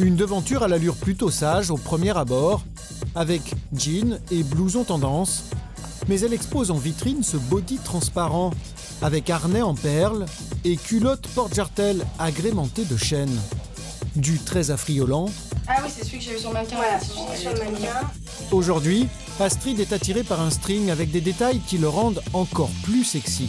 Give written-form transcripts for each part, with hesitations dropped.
Une devanture à l'allure plutôt sage au premier abord, avec jean et blouson tendance, mais elle expose en vitrine ce body transparent, avec harnais en perles et culotte porte-jartel agrémentée de chaînes. Du très affriolant. Ah oui, c'est celui que j'ai vu sur le mannequin. Voilà, sur le mannequin. Aujourd'hui, Astrid est attirée par un string avec des détails qui le rendent encore plus sexy.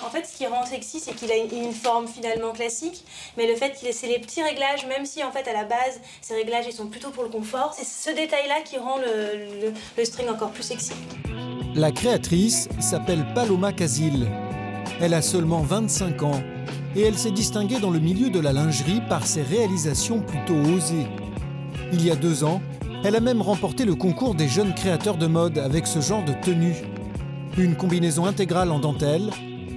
En fait, ce qui rend sexy, c'est qu'il a une forme finalement classique, mais le fait qu'il ait les petits réglages, même si en fait à la base, ces réglages ils sont plutôt pour le confort, c'est ce détail-là qui rend le string encore plus sexy. La créatrice s'appelle Paloma Casil. Elle a seulement 25 ans et elle s'est distinguée dans le milieu de la lingerie par ses réalisations plutôt osées. Il y a 2 ans, elle a même remporté le concours des jeunes créateurs de mode avec ce genre de tenue. Une combinaison intégrale en dentelle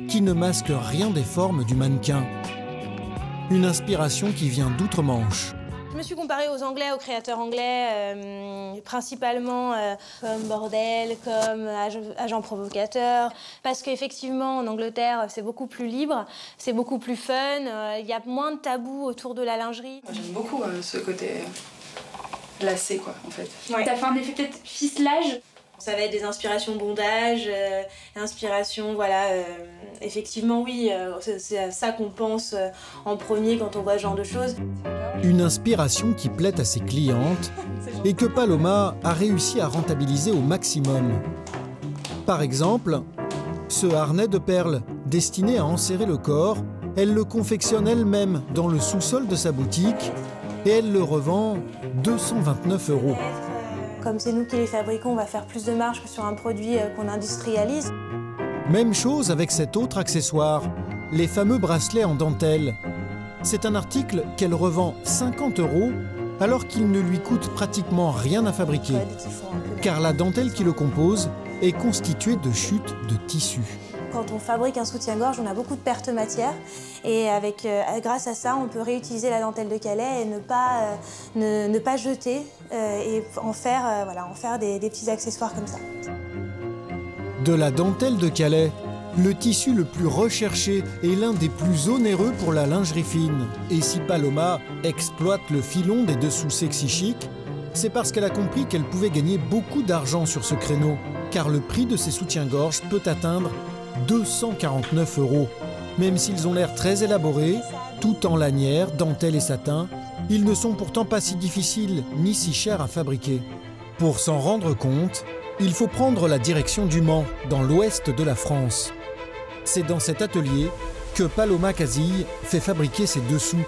qui ne masque rien des formes du mannequin. Une inspiration qui vient d'outre-Manche. Je me suis comparée aux Anglais, aux créateurs anglais, principalement comme Bordel, comme Agent Provocateur, parce qu'effectivement en Angleterre c'est beaucoup plus libre, c'est beaucoup plus fun, il y a moins de tabous autour de la lingerie. Moi, j'aime beaucoup ce côté lacé quoi en fait. Ouais. Ça fait un effet peut-être ficelage. Ça va être des inspirations bondage, inspirations, voilà, effectivement oui, c'est à ça qu'on pense en premier quand on voit ce genre de choses. Une inspiration qui plaît à ses clientes et que Paloma a réussi à rentabiliser au maximum. Par exemple, ce harnais de perles destiné à enserrer le corps, elle le confectionne elle-même dans le sous-sol de sa boutique et elle le revend 229 €. Comme c'est nous qui les fabriquons, on va faire plus de marge que sur un produit qu'on industrialise. Même chose avec cet autre accessoire, les fameux bracelets en dentelle. C'est un article qu'elle revend 50 € alors qu'il ne lui coûte pratiquement rien à fabriquer, car la dentelle qui le compose est constituée de chutes de tissu. Quand on fabrique un soutien-gorge, on a beaucoup de pertes matière et grâce à ça, on peut réutiliser la dentelle de Calais et ne pas jeter et en faire des petits accessoires comme ça. De la dentelle de Calais, le tissu le plus recherché et l'un des plus onéreux pour la lingerie fine. Et si Paloma exploite le filon des dessous sexy chic, c'est parce qu'elle a compris qu'elle pouvait gagner beaucoup d'argent sur ce créneau, car le prix de ses soutiens-gorge peut atteindre 249 €. Même s'ils ont l'air très élaborés, tout en lanière, dentelle et satin, ils ne sont pourtant pas si difficiles ni si chers à fabriquer. Pour s'en rendre compte, il faut prendre la direction du Mans, dans l'ouest de la France. C'est dans cet atelier que Paloma Casil fait fabriquer ses dessous.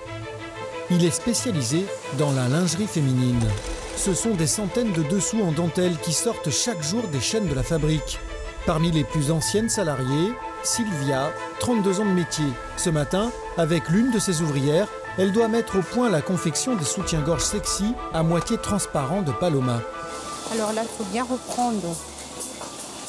Il est spécialisé dans la lingerie féminine. Ce sont des centaines de dessous en dentelle qui sortent chaque jour des chaînes de la fabrique. Parmi les plus anciennes salariées, Sylvia, 32 ans de métier. Ce matin, avec l'une de ses ouvrières, elle doit mettre au point la confection des soutiens-gorge sexy à moitié transparents de Paloma. Alors là, il faut bien reprendre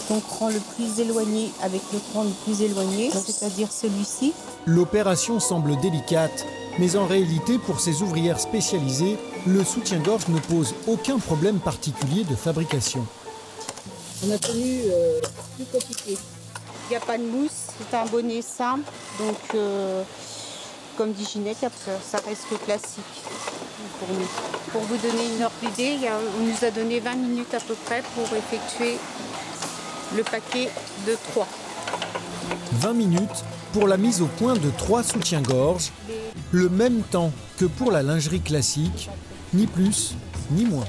ton cran le plus éloigné avec le cran le plus éloigné, c'est-à-dire celui-ci. L'opération semble délicate, mais en réalité, pour ces ouvrières spécialisées, le soutien-gorge ne pose aucun problème particulier de fabrication. On a tenu plus compliqué. Il n'y a pas de mousse, c'est un bonnet simple, donc comme dit Ginette, ça reste classique pour nous. Pour vous donner une ordre d'idée, on nous a donné 20 minutes à peu près pour effectuer le paquet de 3. 20 minutes pour la mise au point de 3 soutiens-gorge, le même temps que pour la lingerie classique, ni plus ni moins.